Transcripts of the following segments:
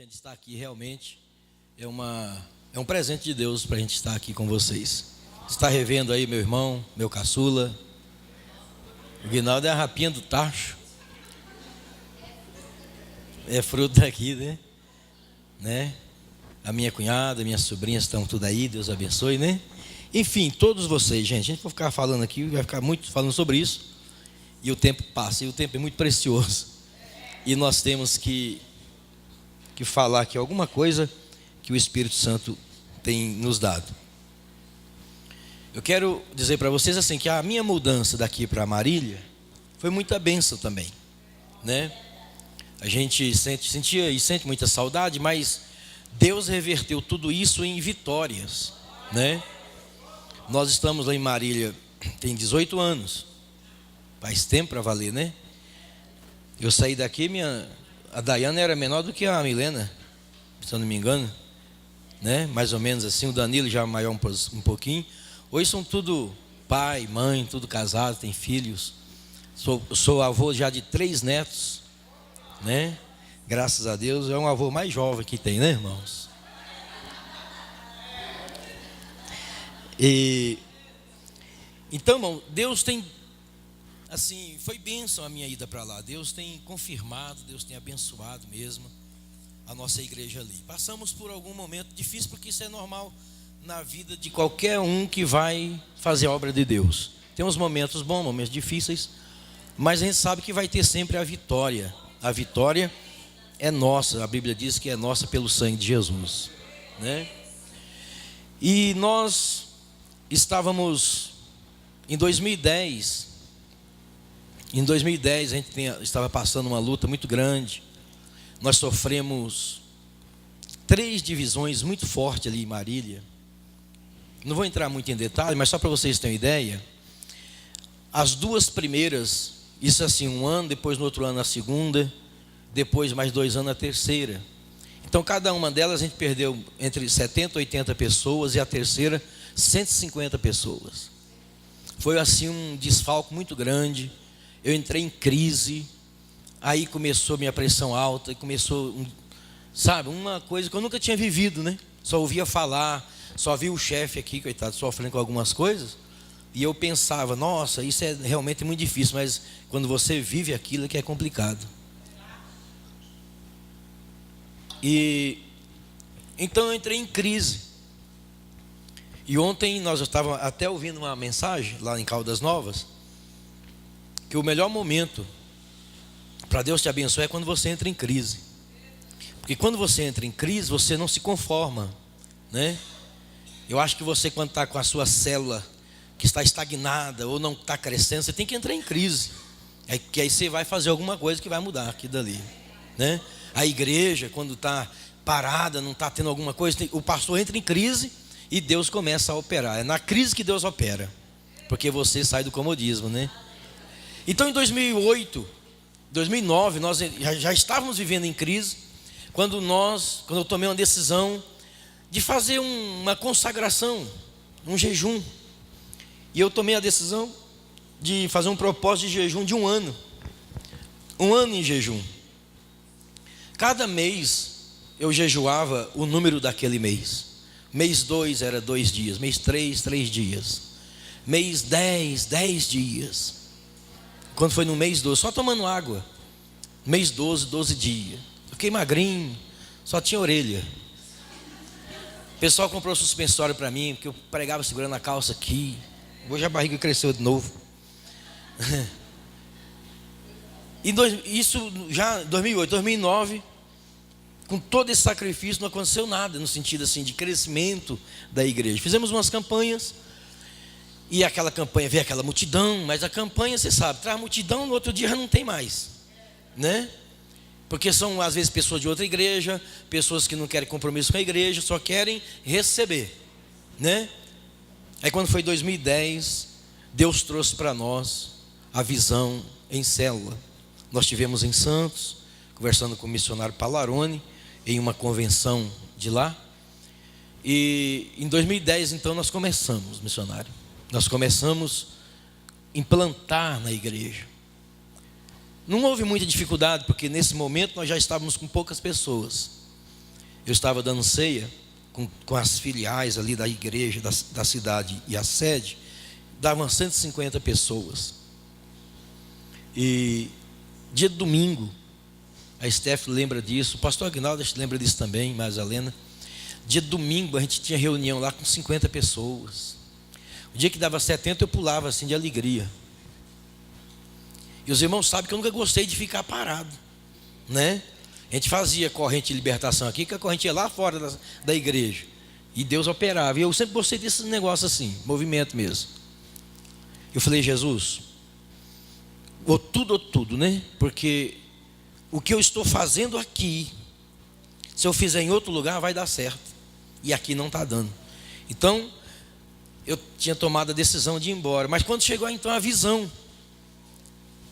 gente, estar aqui realmente é um presente de Deus para a gente estar aqui com vocês. Está revendo aí meu irmão, meu caçula. O Guinaldo é a rapinha do tacho. É fruto daqui, né? A minha cunhada, minhas sobrinhas estão tudo aí, Deus abençoe, né? Enfim, todos vocês, gente, a gente vai ficar falando aqui, vai ficar muito falando sobre isso. E o tempo passa, e o tempo é muito precioso. E nós temos que falar aqui alguma coisa que o Espírito Santo tem nos dado. Eu quero dizer para vocês assim, que a minha mudança daqui para Marília foi muita bênção também, né? A gente sentia e sente muita saudade, mas Deus reverteu tudo isso em vitórias, né? Nós estamos lá em Marília tem 18 anos, faz tempo para valer, né? Eu saí daqui, a Dayana era menor do que a Milena, se eu não me engano, né? Mais ou menos assim, o Danilo já maior um pouquinho. Hoje são tudo pai, mãe, tudo casado, tem filhos. Sou avô já de 3 netos, né? Graças a Deus, é um avô mais jovem que tem, né, irmãos? Então, irmão, Deus tem, assim, foi bênção a minha ida para lá. Deus tem confirmado, Deus tem abençoado mesmo a nossa igreja ali. Passamos por algum momento difícil, porque isso é normal na vida de qualquer um que vai fazer a obra de Deus. Tem uns momentos bons, momentos difíceis, mas a gente sabe que vai ter sempre a vitória. A vitória é nossa, a Bíblia diz que é nossa pelo sangue de Jesus, né? E nós estávamos em 2010. Em 2010 a gente estava passando uma luta muito grande. Nós sofremos 3 divisões muito fortes ali em Marília. Não vou entrar muito em detalhe, mas só para vocês terem uma ideia. As 2 primeiras, isso assim, um ano, depois no outro ano a segunda, depois mais 2 anos a terceira. Então cada uma delas a gente perdeu entre 70 e 80 pessoas, e a terceira 150 pessoas. Foi assim um desfalco muito grande. Eu entrei em crise. Aí começou minha pressão alta, e começou, sabe, uma coisa que eu nunca tinha vivido, né? Só ouvia falar, só via o chefe aqui, coitado, sofrendo com algumas coisas. E eu pensava, nossa, isso é realmente muito difícil, mas quando você vive aquilo é que é complicado. E então eu entrei em crise. E ontem nós estávamos até ouvindo uma mensagem lá em Caldas Novas, que o melhor momento para Deus te abençoar é quando você entra em crise. Porque quando você entra em crise, você não se conforma, né? Eu acho que você, quando está com a sua célula que está estagnada ou não está crescendo, você tem que entrar em crise. Que aí você vai fazer alguma coisa que vai mudar aqui dali, né? A igreja, quando está parada, não está tendo alguma coisa, o pastor entra em crise e Deus começa a operar. É na crise que Deus opera, porque você sai do comodismo, né? Então em 2009, nós já estávamos vivendo em crise, quando eu tomei uma decisão de fazer uma consagração, um jejum. E eu tomei a decisão de fazer um propósito de jejum de 1 ano. 1 ano em jejum. Cada mês eu jejuava o número daquele mês. Mês 2 era 2 dias. Mês 3, 3 dias. Mês 10, 10 dias. Quando foi no mês 12, só tomando água. Mês 12, 12 dias. Fiquei magrinho, só tinha orelha. O pessoal comprou suspensório para mim, porque eu pregava segurando a calça aqui. Hoje a barriga cresceu de novo. Isso já em 2008, 2009, com todo esse sacrifício não aconteceu nada, no sentido assim de crescimento da igreja. Fizemos umas campanhas. E aquela campanha, veio aquela multidão, mas a campanha, você sabe, traz multidão, no outro dia já não tem mais, né? Porque são às vezes pessoas de outra igreja, pessoas que não querem compromisso com a igreja, só querem receber, né? Aí quando foi 2010, Deus trouxe para nós a visão em célula. Nós estivemos em Santos, conversando com o missionário Palarone, em uma convenção de lá. E em 2010, então, nós começamos, missionário. Nós começamos a implantar na igreja. Não houve muita dificuldade, porque nesse momento nós já estávamos com poucas pessoas. eu estava dando ceia com as filiais ali da igreja, da cidade e a sede, davam 150 pessoas. E dia de domingo, a Steph lembra disso, o pastor Aguinaldo lembra disso também, mas a Helena. Dia de domingo a gente tinha reunião lá com 50 pessoas. O dia que dava 70 eu pulava assim de alegria. E os irmãos sabem que eu nunca gostei de ficar parado, né? A gente fazia corrente de libertação aqui, que a corrente ia lá fora da igreja. E Deus operava. E eu sempre gostei desses negócios assim, movimento mesmo. Eu falei, Jesus, ou tudo, né? Porque o que eu estou fazendo aqui, se eu fizer em outro lugar, vai dar certo. E aqui não está dando. Então, eu tinha tomado a decisão de ir embora. Mas quando chegou então a visão,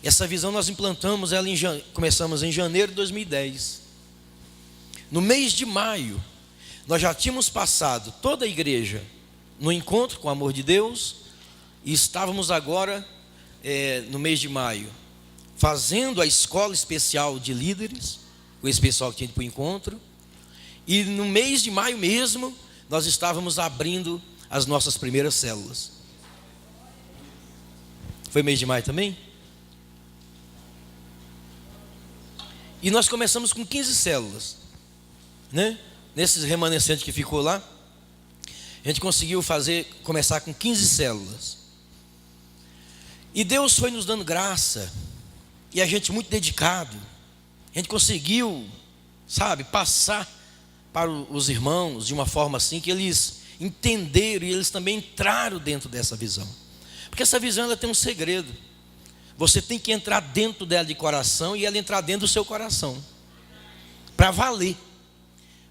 essa visão nós implantamos ela começamos em janeiro de 2010. No mês de maio, nós já tínhamos passado toda a igreja no encontro com o amor de Deus. E estávamos agora, no mês de maio, fazendo a escola especial de líderes, com esse pessoal que tinha ido para o encontro. E no mês de maio mesmo, nós estávamos abrindo as nossas primeiras células. Foi mês de maio também? E nós começamos com 15 células, né? Nesses remanescentes que ficou lá, a gente conseguiu começar com 15 células. E Deus foi nos dando graça, e a gente muito dedicado, a gente conseguiu, passar para os irmãos de uma forma assim que eles entenderam e eles também entraram dentro dessa visão. Porque essa visão ela tem um segredo. Você tem que entrar dentro dela de coração e ela entrar dentro do seu coração, para valer.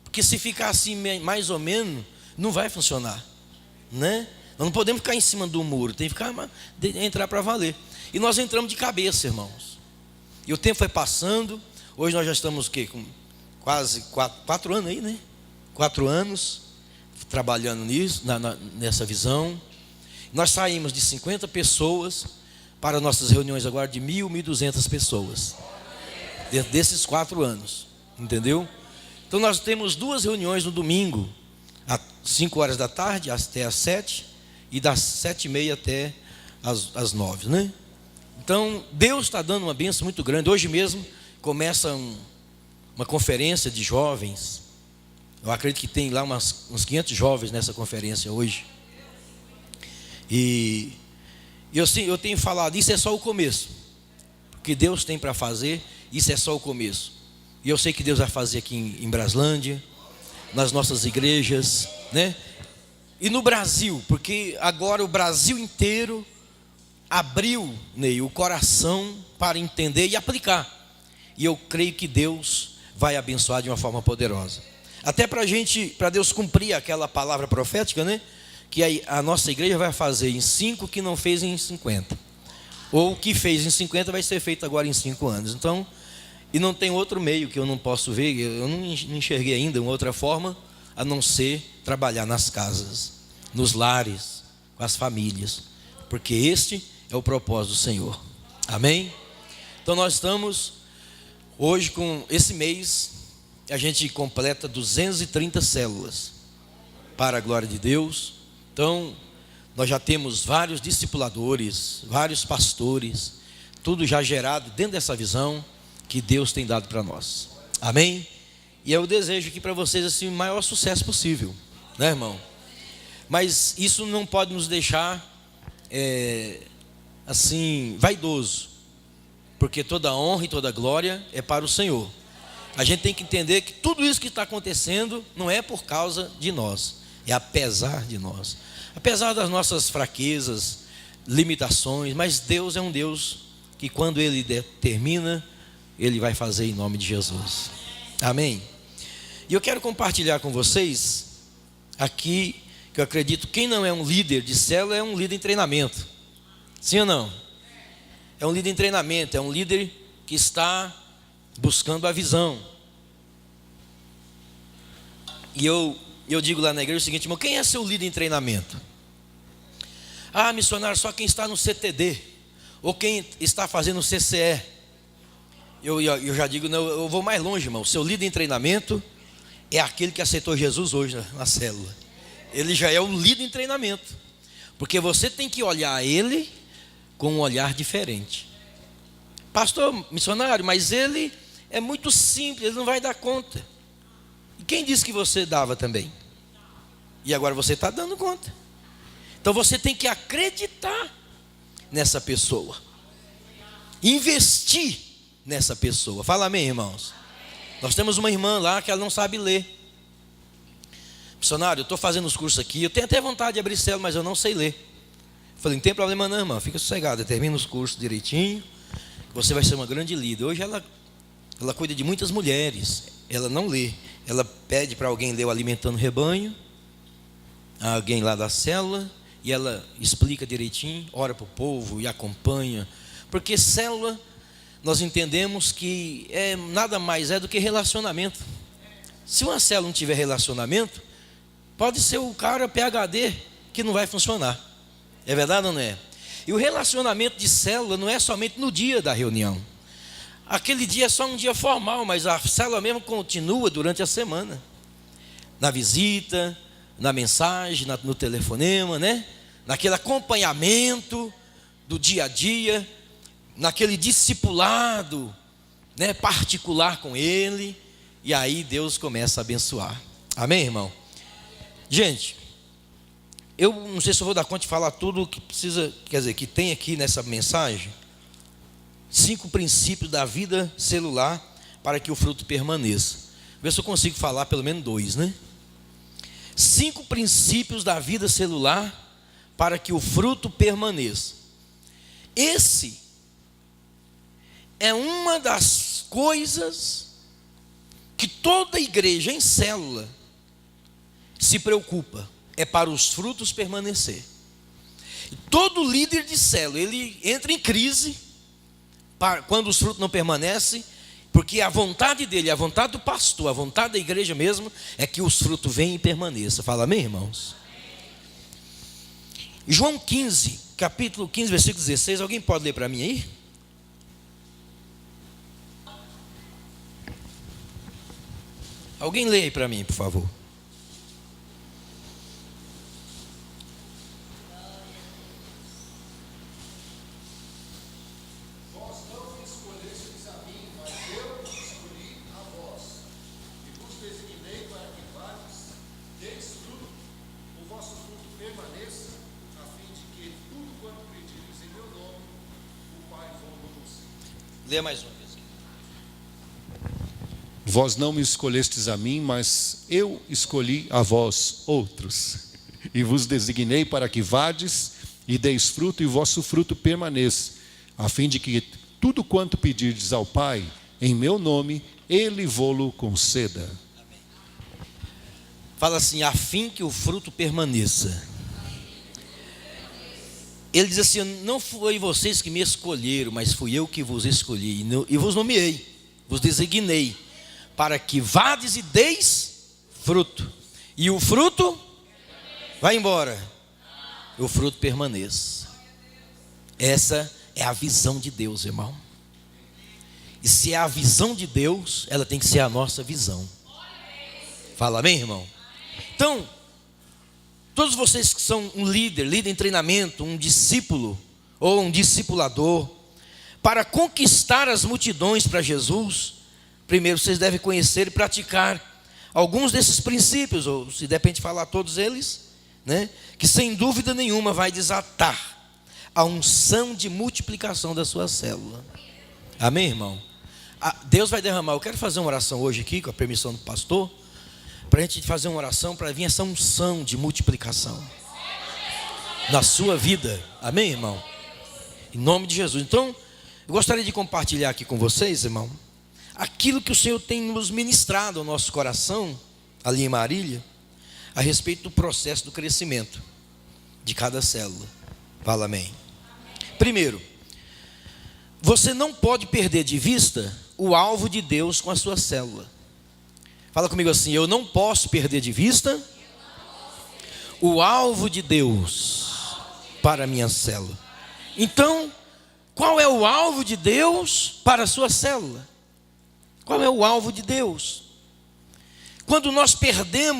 Porque se ficar assim mais ou menos, não vai funcionar, né? Nós não podemos ficar em cima do muro, tem que entrar para valer. E nós entramos de cabeça, irmãos. E o tempo foi passando. Hoje nós já estamos com quase 4 anos aí, né? 4 anos trabalhando nisso, nessa visão. Nós saímos de 50 pessoas para nossas reuniões agora de 1.200 pessoas. Dentro desses 4 anos, entendeu? Então nós temos 2 reuniões no domingo, às 5 horas da tarde até às 7, e das 7h30 até às 9, né? Então Deus está dando uma bênção muito grande. Hoje mesmo começa uma conferência de jovens. Eu acredito que tem lá uns 500 jovens nessa conferência hoje. E eu tenho falado, isso é só o começo. O que Deus tem para fazer, isso é só o começo. E eu sei que Deus vai fazer aqui em Braslândia, nas nossas igrejas, né? E no Brasil, porque agora o Brasil inteiro abriu, Ney, o coração para entender e aplicar. E eu creio que Deus vai abençoar de uma forma poderosa. Até para Deus cumprir aquela palavra profética, né? Que a nossa igreja vai fazer em 5 que não fez em 50. Ou o que fez em 50 vai ser feito agora em 5 anos. Então, e não tem outro meio que eu não posso ver, eu não enxerguei ainda uma outra forma, a não ser trabalhar nas casas, nos lares, com as famílias. Porque este é o propósito do Senhor. Amém? Então nós estamos hoje com esse mês, a gente completa 230 células para a glória de Deus. Então nós já temos vários discipuladores, vários pastores, tudo já gerado dentro dessa visão que Deus tem dado para nós. Amém? E eu desejo aqui para vocês assim, o maior sucesso possível, né, irmão? Mas isso não pode nos deixar assim, vaidoso, porque toda honra e toda glória é para o Senhor. A gente tem que entender que tudo isso que está acontecendo não é por causa de nós, é apesar de nós, apesar das nossas fraquezas, limitações. Mas Deus é um Deus que quando Ele determina, Ele vai fazer em nome de Jesus. Amém? E eu quero compartilhar com vocês aqui, que eu acredito, quem não é um líder de célula é um líder em treinamento. Sim ou não? É um líder em treinamento, é um líder que está buscando a visão. E eu digo lá na igreja o seguinte, irmão, quem é seu líder em treinamento? Ah, missionário, só quem está no CTD, ou quem está fazendo o CCE. Eu já digo, não, eu vou mais longe, irmão. O seu líder em treinamento é aquele que aceitou Jesus hoje na célula. Ele já é o líder em treinamento. Porque você tem que olhar ele com um olhar diferente. Pastor, missionário, mas ele é muito simples, ele não vai dar conta. E quem disse que você dava também? E agora você está dando conta. Então você tem que acreditar nessa pessoa. Investir nessa pessoa. Fala amém, irmãos. Nós temos uma irmã lá que ela não sabe ler. Missionário, eu estou fazendo os cursos aqui, eu tenho até vontade de abrir célula, mas eu não sei ler. Eu falei, não tem problema não, irmão, fica sossegado, termina os cursos direitinho, você vai ser uma grande líder. Hoje ela cuida de muitas mulheres, ela não lê, ela pede para alguém ler o Alimentando o Rebanho, alguém lá da célula, e ela explica direitinho, ora para o povo e acompanha, porque célula, nós entendemos que nada mais é do que relacionamento. Se uma célula não tiver relacionamento, pode ser o cara PhD que não vai funcionar. É verdade ou não é? E o relacionamento de célula não é somente no dia da reunião. Aquele dia é só um dia formal, mas a célula mesmo continua durante a semana. Na visita, na mensagem, no telefonema, né? Naquele acompanhamento do dia a dia, naquele discipulado, né, particular com ele. E aí Deus começa a abençoar. Amém, irmão? Gente, eu não sei se eu vou dar conta de falar tudo que precisa, quer dizer, que tem aqui nessa mensagem. 5 princípios da vida celular para que o fruto permaneça. Vê se eu consigo falar pelo menos 2, né? 5 princípios da vida celular para que o fruto permaneça. Esse é uma das coisas que toda igreja em célula se preocupa, é para os frutos permanecer. Todo líder de célula, ele entra em crise quando os frutos não permanecem, porque a vontade dele, a vontade do pastor, a vontade da igreja mesmo, é que os frutos venham e permaneçam. Fala amém, irmãos? João 15, capítulo 15, versículo 16, alguém pode ler para mim aí? Alguém lê aí para mim, por favor. Lê mais uma vez. Vós não me escolhestes a mim, mas eu escolhi a vós outros, e vos designei para que vades e deis fruto, e vosso fruto permaneça, a fim de que tudo quanto pedirdes ao Pai, em meu nome, Ele vô-lo conceda. Fala assim, a fim que o fruto permaneça. Ele diz assim, não foi vocês que me escolheram, mas fui eu que vos escolhi, e vos nomeei, vos designei, para que vades e deis fruto, e o fruto vai embora, o fruto permaneça. Essa é a visão de Deus, irmão. E se é a visão de Deus, ela tem que ser a nossa visão. Fala amém, irmão? Então, todos vocês que são um líder em treinamento, um discípulo ou um discipulador, para conquistar as multidões para Jesus, primeiro vocês devem conhecer e praticar alguns desses princípios, ou se de repente falar todos eles, né, que sem dúvida nenhuma vai desatar a unção de multiplicação da sua célula. Amém, irmão? Deus vai derramar. Eu quero fazer uma oração hoje aqui, com a permissão do pastor, para a gente fazer uma oração, para vir essa unção de multiplicação na sua vida. Amém, irmão? Em nome de Jesus. Então, eu gostaria de compartilhar aqui com vocês, irmão, aquilo que o Senhor tem nos ministrado ao nosso coração, ali em Marília, a respeito do processo do crescimento de cada célula. Fala amém. Primeiro, você não pode perder de vista o alvo de Deus com a sua célula. Fala comigo assim, eu não posso perder de vista o alvo de Deus para a minha célula. Então, qual é o alvo de Deus para a sua célula? Qual é o alvo de Deus? quando nós perdemos